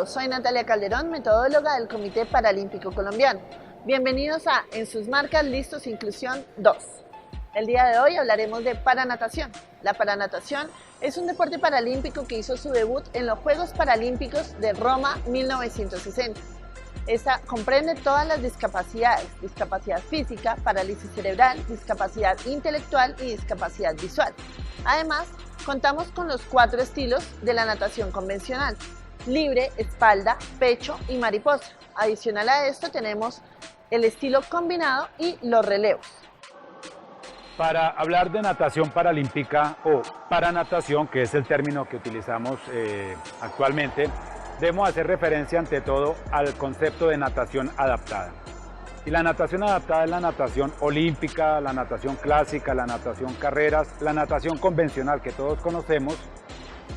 todos, soy Natalia Calderón, metodóloga del Comité Paralímpico Colombiano. Bienvenidos a En sus marcas, listos, inclusión 2. El día de hoy hablaremos de paranatación. La paranatación es un deporte paralímpico que hizo su debut en los Juegos Paralímpicos de Roma 1960. Esta comprende todas las discapacidades: discapacidad física, parálisis cerebral, discapacidad intelectual y discapacidad visual. Además, contamos con los 4 estilos de la natación convencional: libre, espalda, pecho y mariposa. Adicional a esto tenemos el estilo combinado y los relevos. Para hablar de natación paralímpica o paranatación, que es el término que utilizamos actualmente, debemos hacer referencia ante todo al concepto de natación adaptada. Y la natación adaptada es la natación olímpica, la natación clásica, la natación carreras, la natación convencional que todos conocemos,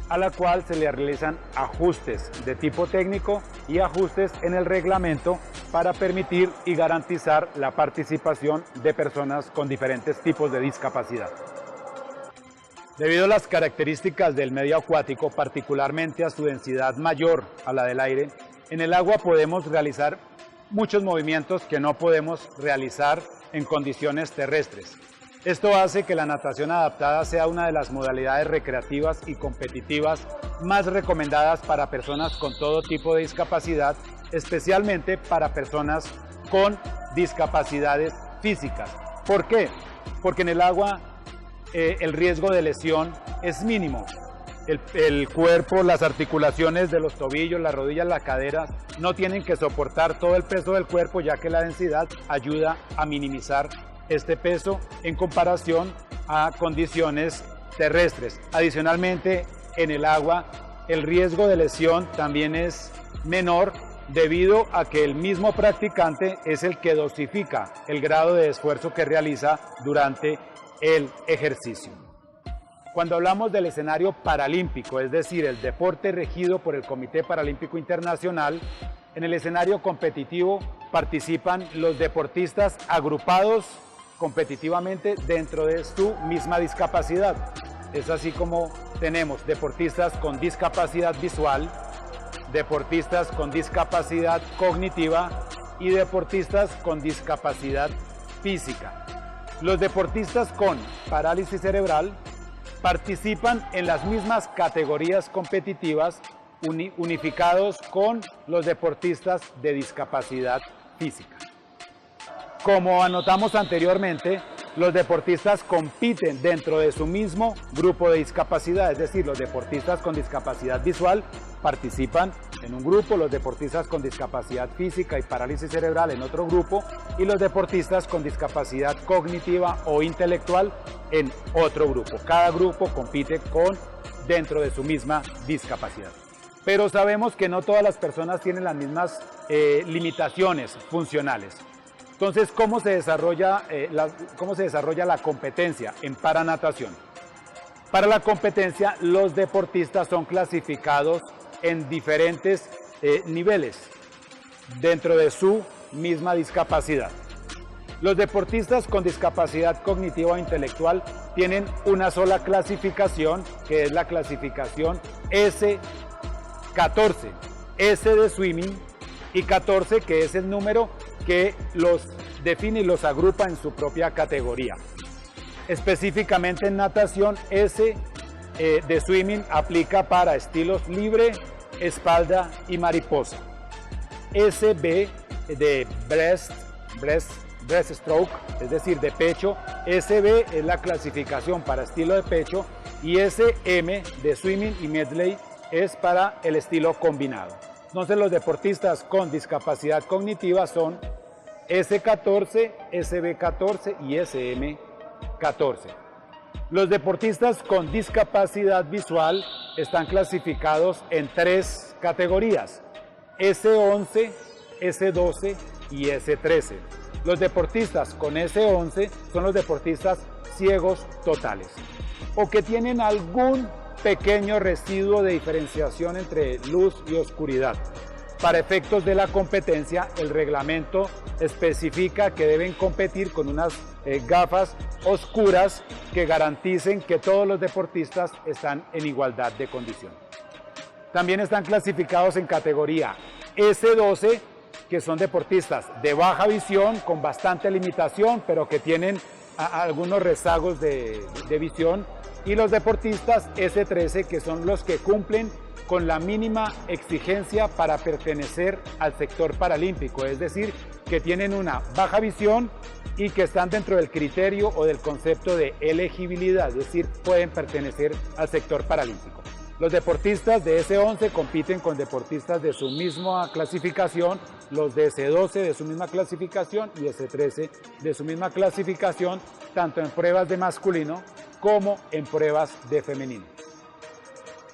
a la cual se le realizan ajustes de tipo técnico y ajustes en el reglamento para permitir y garantizar la participación de personas con diferentes tipos de discapacidad. Debido a las características del medio acuático, particularmente a su densidad mayor a la del aire, en el agua podemos realizar muchos movimientos que no podemos realizar en condiciones terrestres. Esto hace que la natación adaptada sea una de las modalidades recreativas y competitivas más recomendadas para personas con todo tipo de discapacidad, especialmente para personas con discapacidades físicas. ¿Por qué? Porque en el agua el riesgo de lesión es mínimo. El cuerpo, las articulaciones de los tobillos, las rodillas, las caderas no tienen que soportar todo el peso del cuerpo, ya que la densidad ayuda a minimizar este peso en comparación a condiciones terrestres. Adicionalmente, en el agua el riesgo de lesión también es menor debido a que el mismo practicante es el que dosifica el grado de esfuerzo que realiza durante el ejercicio. Cuando hablamos del escenario paralímpico, es decir, el deporte regido por el Comité Paralímpico Internacional, en el escenario competitivo participan los deportistas agrupados competitivamente dentro de su misma discapacidad. Es así como tenemos deportistas con discapacidad visual, deportistas con discapacidad cognitiva y deportistas con discapacidad física. Los deportistas con parálisis cerebral participan en las mismas categorías competitivas unificados con los deportistas de discapacidad física. Como anotamos anteriormente, los deportistas compiten dentro de su mismo grupo de discapacidad, es decir, los deportistas con discapacidad visual participan en un grupo, los deportistas con discapacidad física y parálisis cerebral en otro grupo y los deportistas con discapacidad cognitiva o intelectual en otro grupo. Cada grupo compite dentro de su misma discapacidad. Pero sabemos que no todas las personas tienen las mismas limitaciones funcionales. Entonces, ¿cómo se desarrolla la competencia en paranatación? Para la competencia, los deportistas son clasificados en diferentes niveles dentro de su misma discapacidad. Los deportistas con discapacidad cognitiva o intelectual tienen una sola clasificación, que es la clasificación S14, S de swimming, y 14, que es el número que los define y los agrupa en su propia categoría. Específicamente en natación, S de swimming aplica para estilos libre, espalda y mariposa. SB de breaststroke, es decir, de pecho. SB es la clasificación para estilo de pecho y SM de swimming y medley es para el estilo combinado. Entonces los deportistas con discapacidad cognitiva son S14, SB14 y SM14. Los deportistas con discapacidad visual están clasificados en 3 categorías: S11, S12 y S13. Los deportistas con S11 son los deportistas ciegos totales o que tienen algún pequeño residuo de diferenciación entre luz y oscuridad. Para efectos de la competencia, el reglamento especifica que deben competir con unas gafas oscuras que garanticen que todos los deportistas están en igualdad de condiciones. También están clasificados en categoría S12, que son deportistas de baja visión, con bastante limitación, pero que tienen algunos rezagos de visión, y los deportistas S13, que son los que cumplen con la mínima exigencia para pertenecer al sector paralímpico, es decir, que tienen una baja visión y que están dentro del criterio o del concepto de elegibilidad, es decir, pueden pertenecer al sector paralímpico. Los deportistas de S11 compiten con deportistas de su misma clasificación, los de S12 de su misma clasificación y S13 de su misma clasificación, tanto en pruebas de masculino como en pruebas de femenino.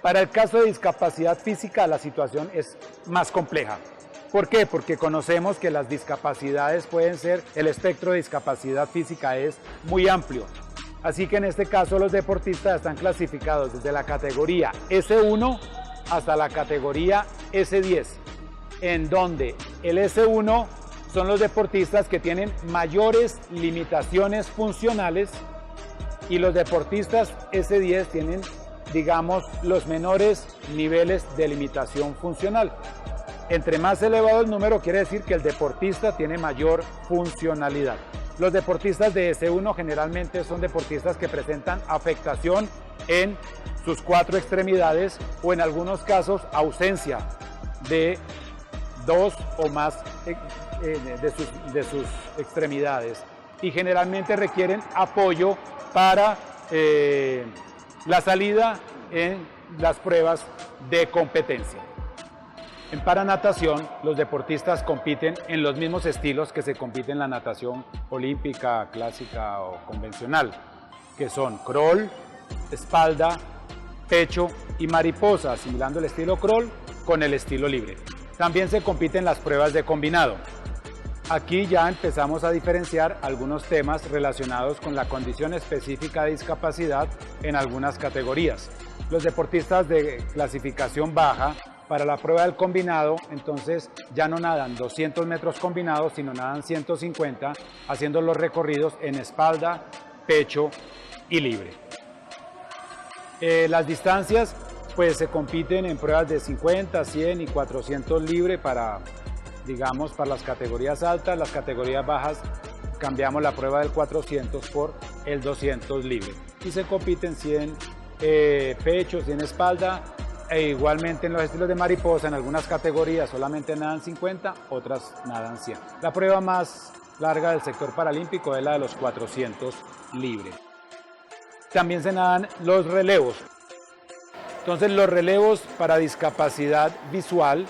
Para el caso de discapacidad física, la situación es más compleja. ¿Por qué? Porque conocemos que las discapacidades pueden ser, el espectro de discapacidad física es muy amplio. Así que en este caso los deportistas están clasificados desde la categoría S1 hasta la categoría S10, en donde el S1 son los deportistas que tienen mayores limitaciones funcionales y los deportistas S10 tienen, digamos, los menores niveles de limitación funcional. Entre más elevado el número, quiere decir que el deportista tiene mayor funcionalidad. Los deportistas de S1 generalmente son deportistas que presentan afectación en sus 4 extremidades o en algunos casos ausencia de 2 o más de sus extremidades, y generalmente requieren apoyo para la salida en las pruebas de competencia. En paranatación, los deportistas compiten en los mismos estilos que se compite en la natación olímpica, clásica o convencional, que son crawl, espalda, pecho y mariposa, asimilando el estilo crawl con el estilo libre. También se compiten las pruebas de combinado. Aquí ya empezamos a diferenciar algunos temas relacionados con la condición específica de discapacidad en algunas categorías. Los deportistas de clasificación baja, para la prueba del combinado, entonces ya no nadan 200 metros combinados, sino nadan 150, haciendo los recorridos en espalda, pecho y libre. Las distancias pues se compiten en pruebas de 50, 100 y 400 libre para, digamos, para las categorías altas. Las categorías bajas cambiamos la prueba del 400 por el 200 libre. Y se compiten 100 pecho, 100 espalda, e igualmente en los estilos de mariposa, en algunas categorías solamente nadan 50, otras nadan 100. La prueba más larga del sector paralímpico es la de los 400 libre. También se nadan los relevos. Entonces los relevos para discapacidad visual,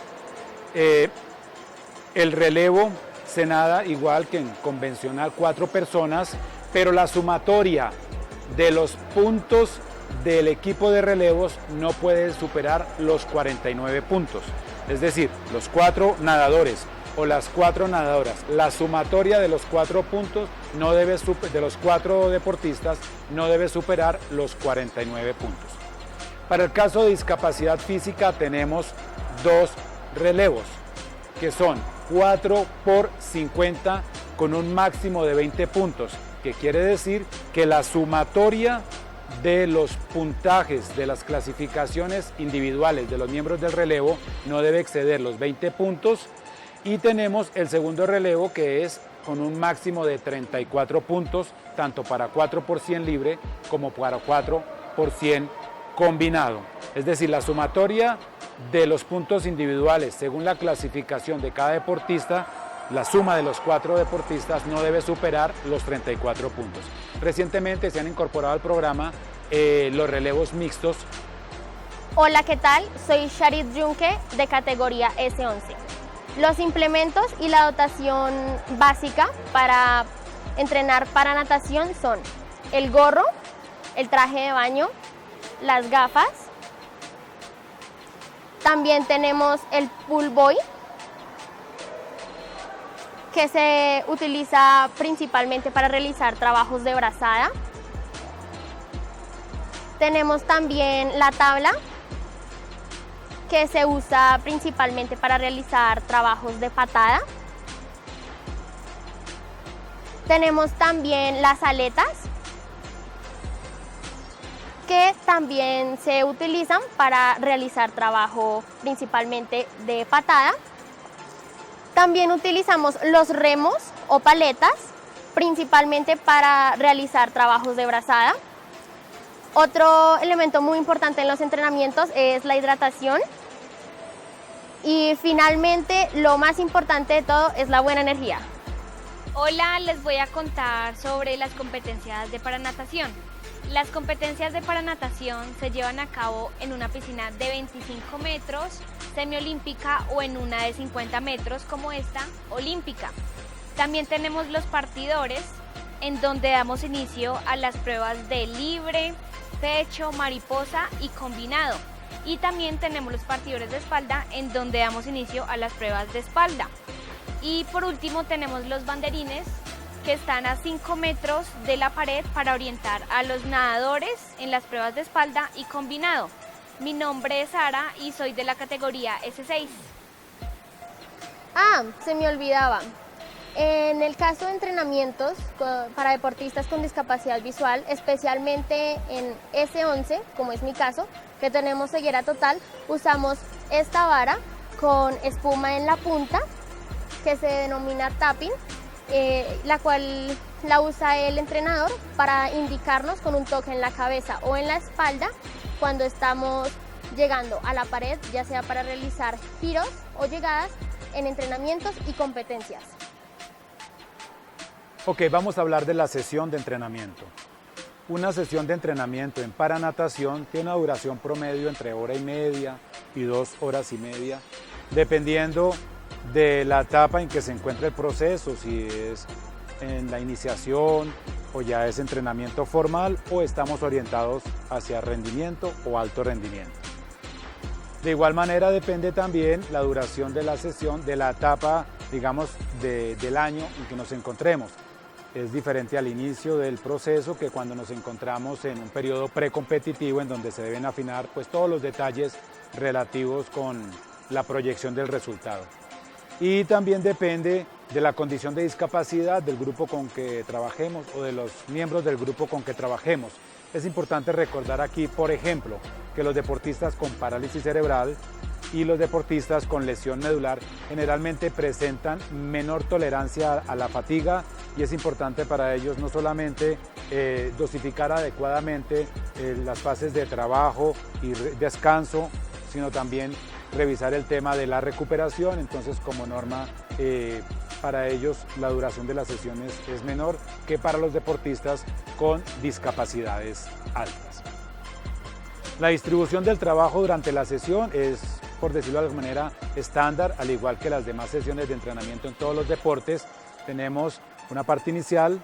el relevo se nada igual que en convencional 4 personas, pero la sumatoria de los puntos del equipo de relevos no puede superar los 49 puntos. Es decir, los 4 nadadores o las 4 nadadoras, la sumatoria de los 4 puntos de los 4 deportistas no debe superar los 49 puntos. Para el caso de discapacidad física tenemos 2 relevos, que son 4 por 50 con un máximo de 20 puntos, que quiere decir que la sumatoria de los puntajes de las clasificaciones individuales de los miembros del relevo no debe exceder los 20 puntos, y tenemos el segundo relevo, que es con un máximo de 34 puntos, tanto para 4 por 100 libre como para 4 por 100 combinado. Es decir, la sumatoria de los puntos individuales según la clasificación de cada deportista, la suma de los 4 deportistas no debe superar los 34 puntos. Recientemente se han incorporado al programa los relevos mixtos. Hola, ¿qué tal? Soy Sharit Yunque, de categoría S11. Los implementos y la dotación básica para entrenar para natación son el gorro, el traje de baño, las gafas. También tenemos el pool boy, que se utiliza principalmente para realizar trabajos de brazada. Tenemos también la tabla, que se usa principalmente para realizar trabajos de patada. Tenemos también las aletas, que también se utilizan para realizar trabajo principalmente de patada. También utilizamos los remos o paletas, principalmente para realizar trabajos de brazada. Otro elemento muy importante en los entrenamientos es la hidratación. Y finalmente, lo más importante de todo es la buena energía. Hola, les voy a contar sobre las competencias de paranatación. Las competencias de paranatación se llevan a cabo en una piscina de 25 metros, semiolímpica, o en una de 50 metros como esta, olímpica. También tenemos los partidores, en donde damos inicio a las pruebas de libre, pecho, mariposa y combinado. Y también tenemos los partidores de espalda, en donde damos inicio a las pruebas de espalda. Y por último tenemos los banderines, que están a 5 metros de la pared para orientar a los nadadores en las pruebas de espalda y combinado. Mi nombre es Sara y soy de la categoría S6. Se me olvidaba. En el caso de entrenamientos para deportistas con discapacidad visual, especialmente en S11, como es mi caso, que tenemos ceguera total, usamos esta vara con espuma en la punta, que se denomina tapping, la cual la usa el entrenador para indicarnos con un toque en la cabeza o en la espalda cuando estamos llegando a la pared, ya sea para realizar giros o llegadas en entrenamientos y competencias. Ok, vamos a hablar de la sesión de entrenamiento. Una sesión de entrenamiento en paranatación tiene una duración promedio entre 1h30 y 2 horas y media, dependiendo de la etapa en que se encuentra el proceso, si es en la iniciación o ya es entrenamiento formal o estamos orientados hacia rendimiento o alto rendimiento. De igual manera depende también la duración de la sesión de la etapa, digamos, del año en que nos encontremos. Es diferente al inicio del proceso que cuando nos encontramos en un periodo precompetitivo en donde se deben afinar pues todos los detalles relativos con la proyección del resultado. Y también depende de la condición de discapacidad del grupo con que trabajemos o de los miembros del grupo con que trabajemos. Es importante recordar aquí, por ejemplo, que los deportistas con parálisis cerebral y los deportistas con lesión medular generalmente presentan menor tolerancia a la fatiga y es importante para ellos no solamente dosificar adecuadamente las fases de trabajo y descanso, sino también revisar el tema de la recuperación. Entonces, como norma, para ellos la duración de las sesiones es menor que para los deportistas con discapacidades altas. La distribución del trabajo durante la sesión es, por decirlo de alguna manera, estándar, al igual que las demás sesiones de entrenamiento en todos los deportes. Tenemos una parte inicial,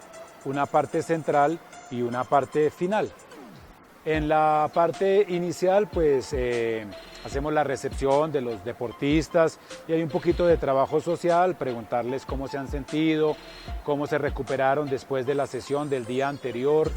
una parte central y una parte final. En la parte inicial, pues hacemos la recepción de los deportistas y hay un poquito de trabajo social, preguntarles cómo se han sentido, cómo se recuperaron después de la sesión del día anterior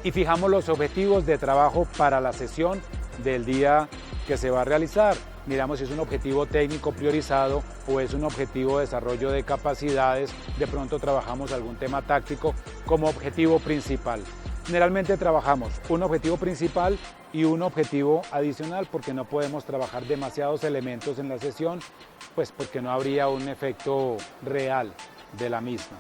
y fijamos los objetivos de trabajo para la sesión del día que se va a realizar. Miramos si es un objetivo técnico priorizado o es un objetivo de desarrollo de capacidades. De pronto trabajamos algún tema táctico como objetivo principal. Generalmente trabajamos un objetivo principal y un objetivo adicional porque no podemos trabajar demasiados elementos en la sesión, pues porque no habría un efecto real de la misma.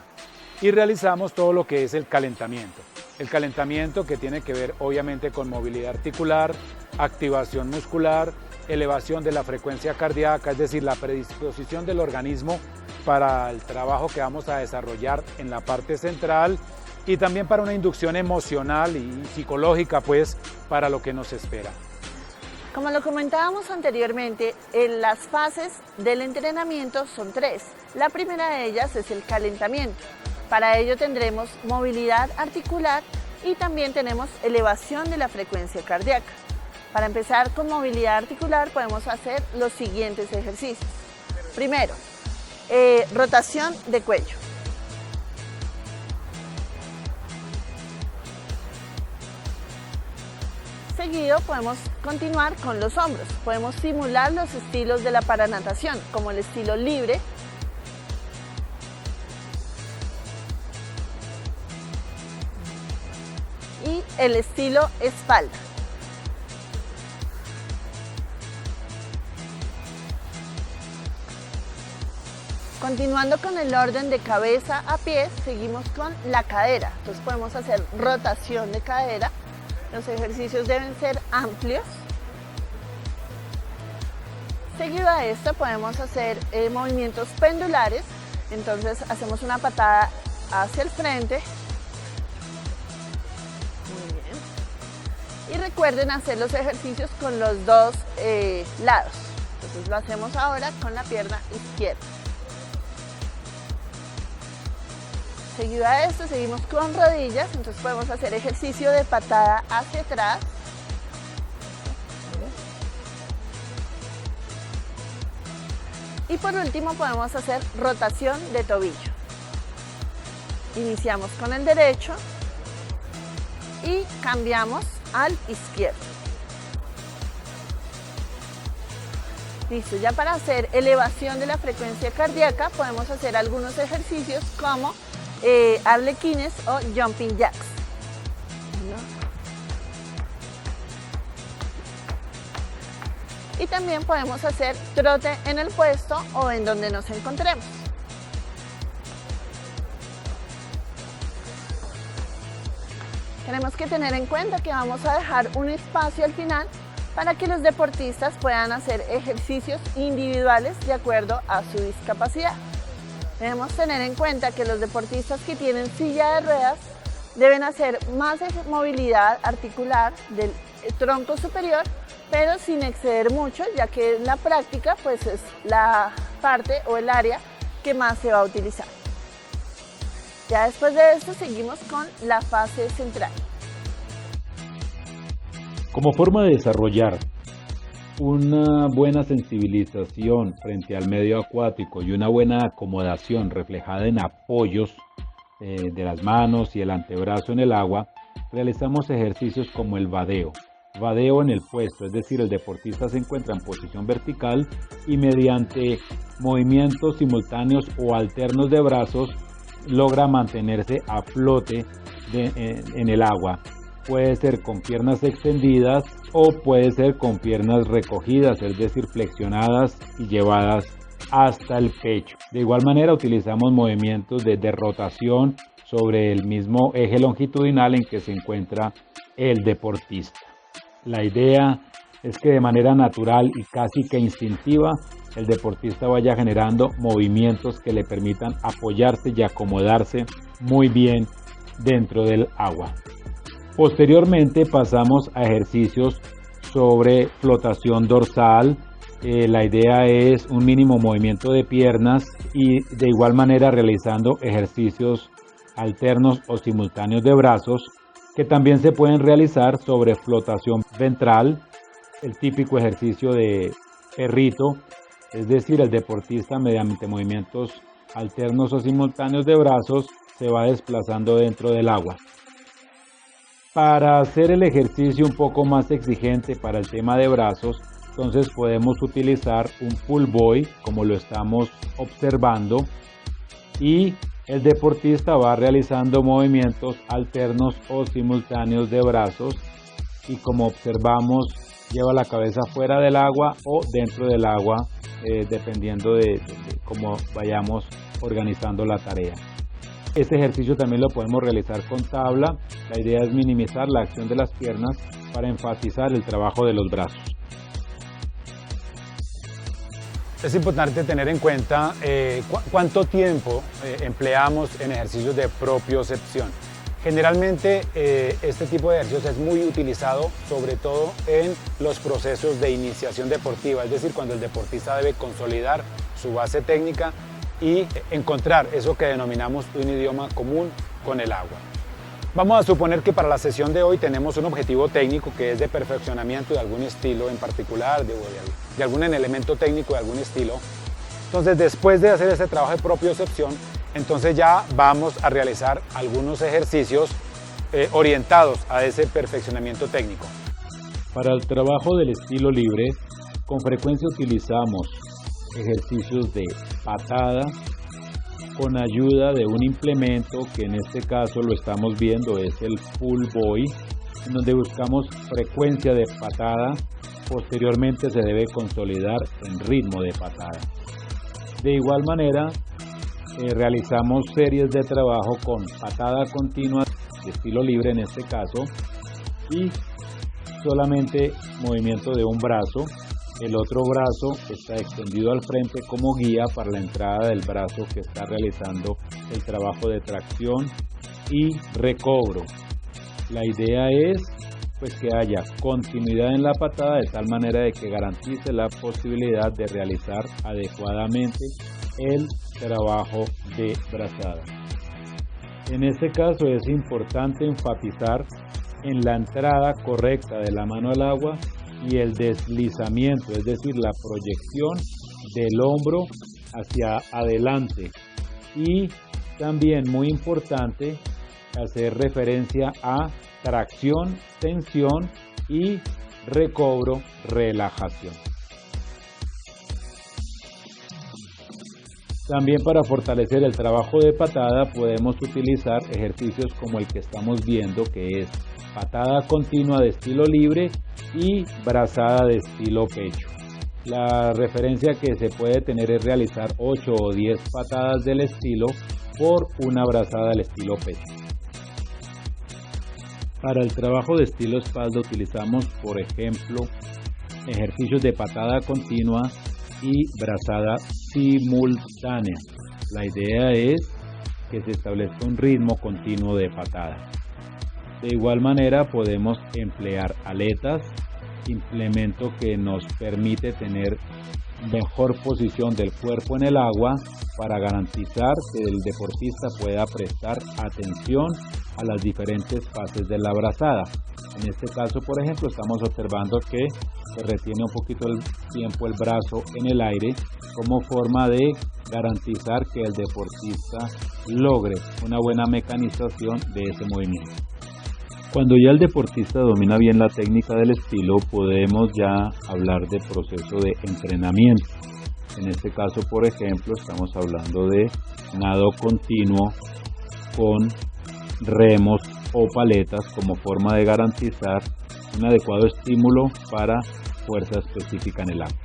Y realizamos todo lo que es el calentamiento. El calentamiento que tiene que ver obviamente con movilidad articular, activación muscular, elevación de la frecuencia cardíaca, es decir, la predisposición del organismo para el trabajo que vamos a desarrollar en la parte central y también para una inducción emocional y psicológica, pues, para lo que nos espera. Como lo comentábamos anteriormente, las fases del entrenamiento son 3. La primera de ellas es el calentamiento. Para ello tendremos movilidad articular y también tenemos elevación de la frecuencia cardíaca. Para empezar con movilidad articular podemos hacer los siguientes ejercicios. Primero, rotación de cuello. Seguido podemos continuar con los hombros. Podemos simular los estilos de la paranatación, como el estilo libre, y el estilo espalda. Continuando con el orden de cabeza a pies, seguimos con la cadera. Entonces podemos hacer rotación de cadera. Los ejercicios deben ser amplios. Seguido a esto podemos hacer movimientos pendulares. Entonces hacemos una patada hacia el frente. Muy bien. Y recuerden hacer los ejercicios con los dos lados. Entonces lo hacemos ahora con la pierna izquierda. Seguido a esto, seguimos con rodillas, entonces podemos hacer ejercicio de patada hacia atrás. Y por último podemos hacer rotación de tobillo. Iniciamos con el derecho y cambiamos al izquierdo. Listo, ya para hacer elevación de la frecuencia cardíaca podemos hacer algunos ejercicios como arlequines o jumping jacks. Y también podemos hacer trote en el puesto o en donde nos encontremos. Tenemos que tener en cuenta que vamos a dejar un espacio al final para que los deportistas puedan hacer ejercicios individuales de acuerdo a su discapacidad. Debemos tener en cuenta que los deportistas que tienen silla de ruedas deben hacer más movilidad articular del tronco superior, pero sin exceder mucho, ya que en la práctica pues es la parte o el área que más se va a utilizar. Ya después de esto seguimos con la fase central. Como forma de desarrollar una buena sensibilización frente al medio acuático y una buena acomodación reflejada en apoyos de las manos y el antebrazo en el agua, realizamos ejercicios como el vadeo. Vadeo en el puesto, es decir, el deportista se encuentra en posición vertical y mediante movimientos simultáneos o alternos de brazos logra mantenerse a flote en el agua. Puede ser con piernas extendidas o puede ser con piernas recogidas, es decir, flexionadas y llevadas hasta el pecho. De igual manera utilizamos movimientos de rotación sobre el mismo eje longitudinal en que se encuentra el deportista. La idea es que de manera natural y casi que instintiva el deportista vaya generando movimientos que le permitan apoyarse y acomodarse muy bien dentro del agua. Posteriormente pasamos a ejercicios sobre flotación dorsal. La idea es un mínimo movimiento de piernas y de igual manera realizando ejercicios alternos o simultáneos de brazos que también se pueden realizar sobre flotación ventral, el típico ejercicio de perrito, es decir, el deportista mediante movimientos alternos o simultáneos de brazos se va desplazando dentro del agua. Para hacer el ejercicio un poco más exigente para el tema de brazos, entonces podemos utilizar un pull buoy como lo estamos observando y el deportista va realizando movimientos alternos o simultáneos de brazos y como observamos lleva la cabeza fuera del agua o dentro del agua dependiendo de cómo vayamos organizando la tarea. Este ejercicio también lo podemos realizar con tabla. La idea es minimizar la acción de las piernas para enfatizar el trabajo de los brazos. Es importante tener en cuenta cuánto tiempo empleamos en ejercicios de propiocepción. Generalmente este tipo de ejercicios es muy utilizado sobre todo en los procesos de iniciación deportiva, es decir, cuando el deportista debe consolidar su base técnica y encontrar eso que denominamos un idioma común con el agua. Vamos a suponer que para la sesión de hoy tenemos un objetivo técnico que es de perfeccionamiento de algún estilo en particular, de algún elemento técnico de algún estilo. Entonces, después de hacer ese trabajo de propiocepción, entonces ya vamos a realizar algunos ejercicios orientados a ese perfeccionamiento técnico. Para el trabajo del estilo libre, con frecuencia utilizamos ejercicios de patada con ayuda de un implemento que en este caso lo estamos viendo es el pull buoy en donde buscamos frecuencia de patada, posteriormente se debe consolidar en ritmo de patada. De igual manera, realizamos series de trabajo con patada continua, de estilo libre en este caso, y solamente movimiento de un brazo. El otro brazo está extendido al frente como guía para la entrada del brazo que está realizando el trabajo de tracción y recobro. La idea es que haya continuidad en la patada de tal manera de que garantice la posibilidad de realizar adecuadamente el trabajo de brazada. En este caso es importante enfatizar en la entrada correcta de la mano al agua y el deslizamiento, es decir, la proyección del hombro hacia adelante. Y también muy importante hacer referencia a tracción, tensión y recobro, relajación. También para fortalecer el trabajo de patada podemos utilizar ejercicios como el que estamos viendo, que es patada continua de estilo libre y brazada de estilo pecho. La referencia que se puede tener es realizar 8 o 10 patadas del estilo por una brazada del estilo pecho. Para el trabajo de estilo espalda utilizamos, por ejemplo, ejercicios de patada continua y brazada simultánea. La idea es que se establezca un ritmo continuo de patada. De igual manera podemos emplear aletas, implemento que nos permite tener mejor posición del cuerpo en el agua para garantizar que el deportista pueda prestar atención a las diferentes fases de la brazada. En este caso, por ejemplo, estamos observando que se retiene un poquito el tiempo el brazo en el aire como forma de garantizar que el deportista logre una buena mecanización de ese movimiento. Cuando ya el deportista domina bien la técnica del estilo, podemos ya hablar de proceso de entrenamiento. En este caso, por ejemplo, estamos hablando de nado continuo con remos o paletas como forma de garantizar un adecuado estímulo para fuerza específica en el agua.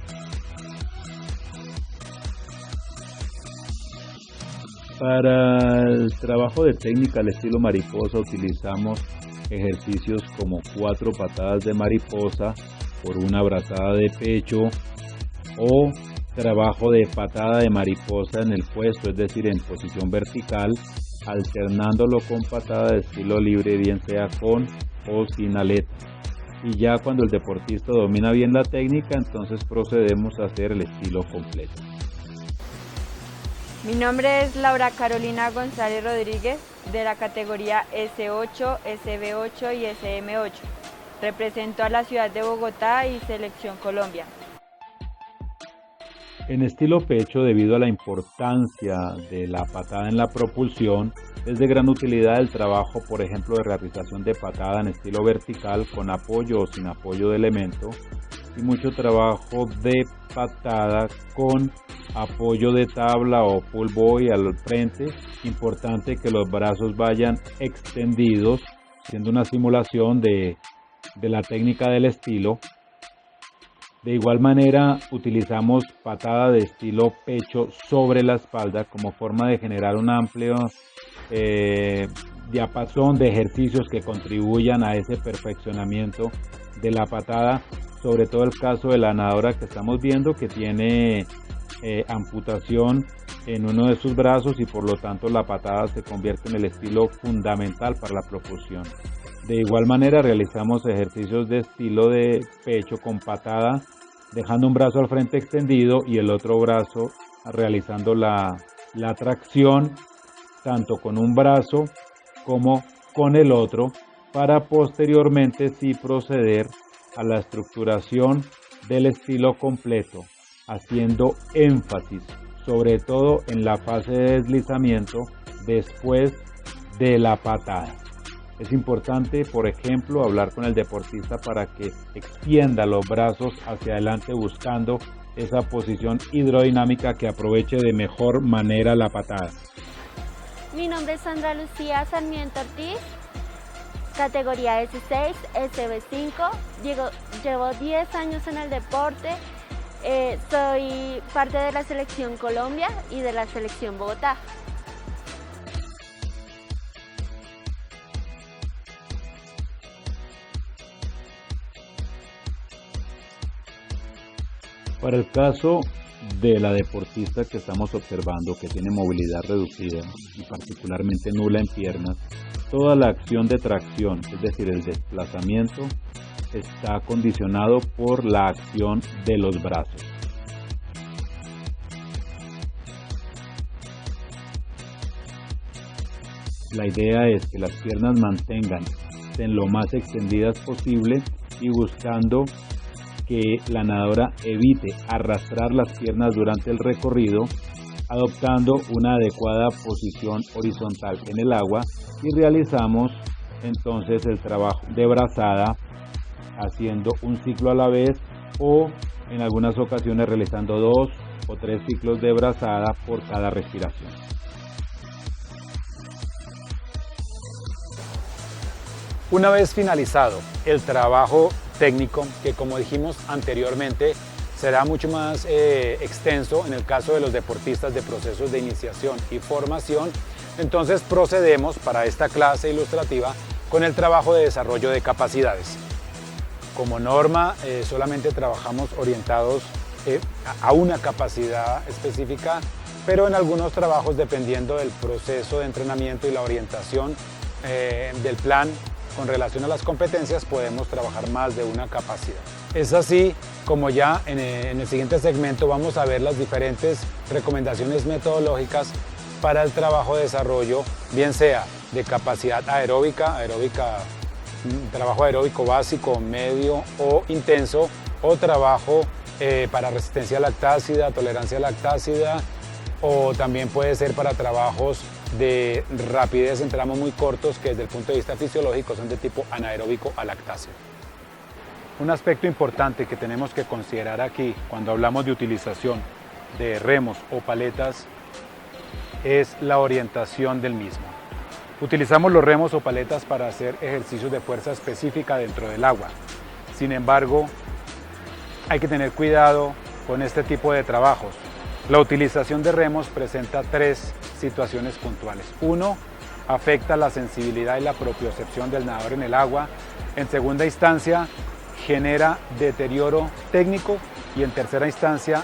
Para el trabajo de técnica al estilo mariposa utilizamos ejercicios como 4 patadas de mariposa por una brazada de pecho o trabajo de patada de mariposa en el puesto, es decir, en posición vertical, alternándolo con patada de estilo libre, bien sea con o sin aleta. Y ya cuando el deportista domina bien la técnica, entonces procedemos a hacer el estilo completo. Mi nombre es Laura Carolina González Rodríguez, de la categoría S8, SB8 y SM8. Represento a la ciudad de Bogotá y Selección Colombia. En estilo pecho, debido a la importancia de la patada en la propulsión, es de gran utilidad el trabajo, por ejemplo, de realización de patada en estilo vertical con apoyo o sin apoyo de elemento, y mucho trabajo de patada con apoyo de tabla o pull boy al frente. Importante que los brazos vayan extendidos, haciendo una simulación de la técnica del estilo. De igual manera utilizamos patada de estilo pecho sobre la espalda como forma de generar un amplio diapasón de ejercicios que contribuyan a ese perfeccionamiento de la patada, sobre todo el caso de la nadadora que estamos viendo, que tiene amputación en uno de sus brazos y por lo tanto la patada se convierte en el estilo fundamental para la propulsión. De igual manera realizamos ejercicios de estilo de pecho con patada, dejando un brazo al frente extendido y el otro brazo realizando la tracción tanto con un brazo como con el otro, para posteriormente sí proceder a la estructuración del estilo completo, haciendo énfasis sobre todo en la fase de deslizamiento después de la patada. Es importante, por ejemplo, hablar con el deportista para que extienda los brazos hacia adelante buscando esa posición hidrodinámica que aproveche de mejor manera la patada. Mi nombre es Sandra Lucía Sarmiento Ortiz, categoría S6, SB5. Llevo 10 años en el deporte. Soy parte de la selección Colombia y de la selección Bogotá. Para el caso de la deportista que estamos observando, que tiene movilidad reducida y particularmente nula en piernas, toda la acción de tracción, es decir, el desplazamiento, está condicionado por la acción de los brazos. La idea es que las piernas mantengan en lo más extendidas posible y buscando que la nadadora evite arrastrar las piernas durante el recorrido, adoptando una adecuada posición horizontal en el agua, y realizamos entonces el trabajo de brazada haciendo un ciclo a la vez o en algunas ocasiones realizando 2 o 3 ciclos de brazada por cada respiración. Una vez finalizado el trabajo técnico, que como dijimos anteriormente será mucho más extenso en el caso de los deportistas de procesos de iniciación y formación, entonces procedemos para esta clase ilustrativa con el trabajo de desarrollo de capacidades. Como norma solamente trabajamos orientados a una capacidad específica, pero en algunos trabajos, dependiendo del proceso de entrenamiento y la orientación del plan con relación a las competencias, podemos trabajar más de una capacidad. Es así como ya en el siguiente segmento vamos a ver las diferentes recomendaciones metodológicas para el trabajo de desarrollo, bien sea de capacidad aeróbica, trabajo aeróbico básico, medio o intenso, o trabajo para resistencia lactácida, tolerancia lactácida, o también puede ser para trabajos de rapidez en tramos muy cortos que desde el punto de vista fisiológico son de tipo anaeróbico a lactáceo. Un aspecto importante que tenemos que considerar aquí cuando hablamos de utilización de remos o paletas es la orientación del mismo. Utilizamos los remos o paletas para hacer ejercicios de fuerza específica dentro del agua. Sin embargo, hay que tener cuidado con este tipo de trabajos. La utilización de remos presenta 3 situaciones puntuales. 1, afecta la sensibilidad y la propiocepción del nadador en el agua. En segunda instancia, genera deterioro técnico, y en tercera instancia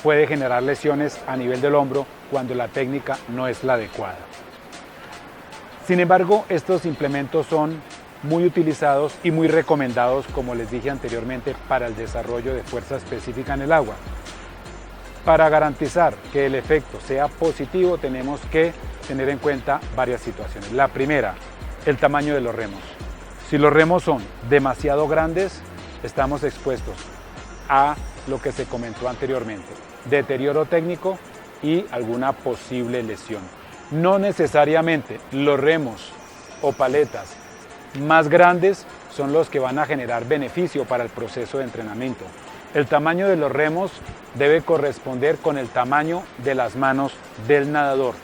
puede generar lesiones a nivel del hombro cuando la técnica no es la adecuada. Sin embargo, estos implementos son muy utilizados y muy recomendados, como les dije anteriormente, para el desarrollo de fuerza específica en el agua. Para garantizar que el efecto sea positivo, tenemos que tener en cuenta varias situaciones. La primera, el tamaño de los remos. Si los remos son demasiado grandes, estamos expuestos a lo que se comentó anteriormente: deterioro técnico y alguna posible lesión. No necesariamente los remos o paletas más grandes son los que van a generar beneficio para el proceso de entrenamiento. El tamaño de los remos debe corresponder con el tamaño de las manos del nadador.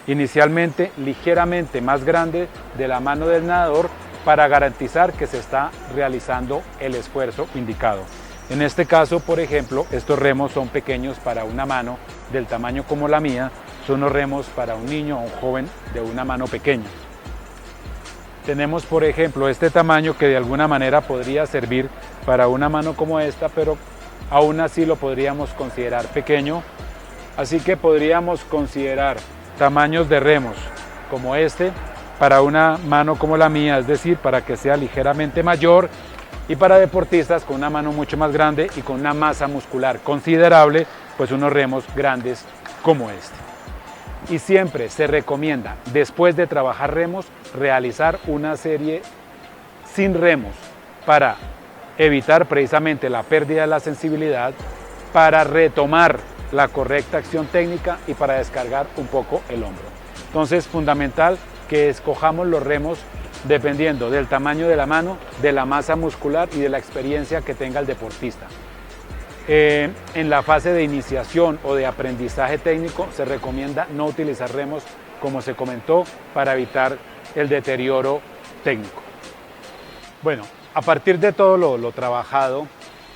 Inicialmente ligeramente más grande de la mano del nadador para garantizar que se está realizando el esfuerzo indicado. En este caso, por ejemplo, estos remos son pequeños para una mano del tamaño como la mía, son los remos para un niño o un joven de una mano pequeña. Tenemos, por ejemplo, este tamaño que de alguna manera podría servir para una mano como esta, pero aún así lo podríamos considerar pequeño, así que podríamos considerar tamaños de remos como este para una mano como la mía, es decir, para que sea ligeramente mayor, y para deportistas con una mano mucho más grande y con una masa muscular considerable, pues unos remos grandes como este. Y siempre se recomienda, después de trabajar remos, realizar una serie sin remos para evitar precisamente la pérdida de la sensibilidad, para retomar la correcta acción técnica y para descargar un poco el hombro. Entonces, fundamental que escojamos los remos dependiendo del tamaño de la mano, de la masa muscular y de la experiencia que tenga el deportista. En la fase de iniciación o de aprendizaje técnico se recomienda no utilizar remos, como se comentó, para evitar el deterioro técnico. Bueno, a partir de todo lo trabajado,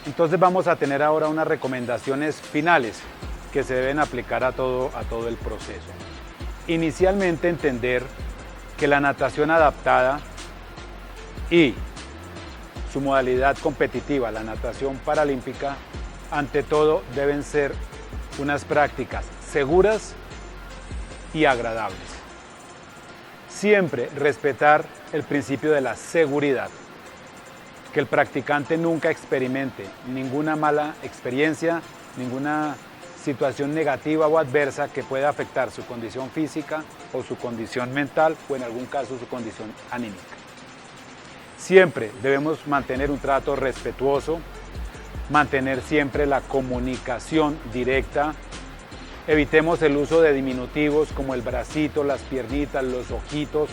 entonces vamos a tener ahora unas recomendaciones finales que se deben aplicar a todo el proceso. Inicialmente, entender que la natación adaptada y su modalidad competitiva, la natación paralímpica, ante todo deben ser unas prácticas seguras y agradables. Siempre respetar el principio de la seguridad, que el practicante nunca experimente ninguna mala experiencia, ninguna situación negativa o adversa que pueda afectar su condición física o su condición mental o en algún caso su condición anímica. Siempre debemos mantener un trato respetuoso, mantener siempre la comunicación directa, evitemos el uso de diminutivos como el bracito, las piernitas, los ojitos,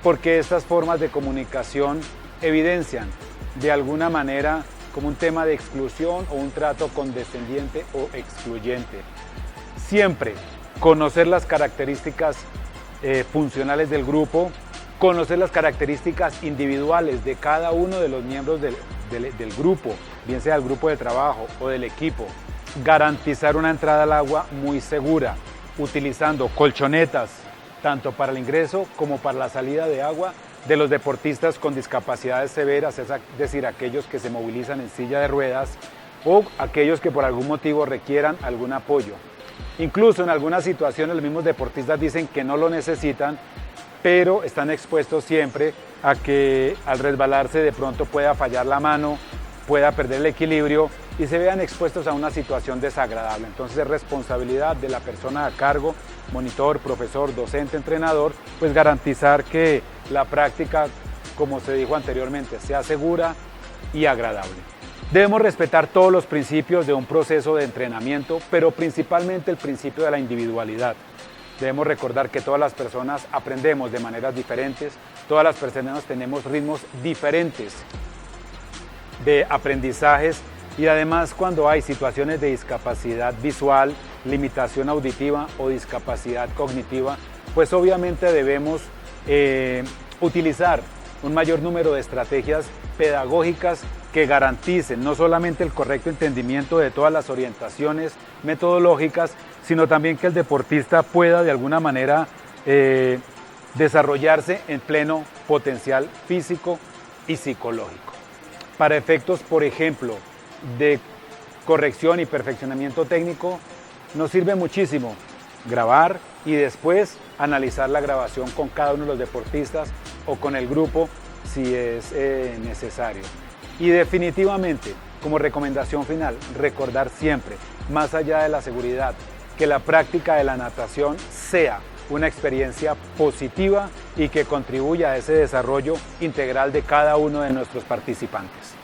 porque estas formas de comunicación evidencian de alguna manera como un tema de exclusión o un trato condescendiente o excluyente. Siempre conocer las características funcionales del grupo, conocer las características individuales de cada uno de los miembros del grupo, bien sea el grupo de trabajo o del equipo, garantizar una entrada al agua muy segura, utilizando colchonetas tanto para el ingreso como para la salida de agua de los deportistas con discapacidades severas, es decir, aquellos que se movilizan en silla de ruedas o aquellos que por algún motivo requieran algún apoyo. Incluso en algunas situaciones los mismos deportistas dicen que no lo necesitan, pero están expuestos siempre a que al resbalarse de pronto pueda fallar la mano, pueda perder el equilibrio y se vean expuestos a una situación desagradable. Entonces es responsabilidad de la persona a cargo, monitor, profesor, docente, entrenador, pues garantizar que la práctica, como se dijo anteriormente, sea segura y agradable. Debemos respetar todos los principios de un proceso de entrenamiento, pero principalmente el principio de la individualidad. Debemos recordar que todas las personas aprendemos de maneras diferentes, todas las personas tenemos ritmos diferentes de aprendizajes y además cuando hay situaciones de discapacidad visual, limitación auditiva o discapacidad cognitiva, pues obviamente debemos utilizar un mayor número de estrategias pedagógicas que garanticen no solamente el correcto entendimiento de todas las orientaciones metodológicas, sino también que el deportista pueda de alguna manera desarrollarse en pleno potencial físico y psicológico. Para efectos, por ejemplo, de corrección y perfeccionamiento técnico, nos sirve muchísimo grabar y después analizar la grabación con cada uno de los deportistas o con el grupo si es necesario. Y definitivamente, como recomendación final, recordar siempre, más allá de la seguridad, que la práctica de la natación sea una experiencia positiva y que contribuya a ese desarrollo integral de cada uno de nuestros participantes.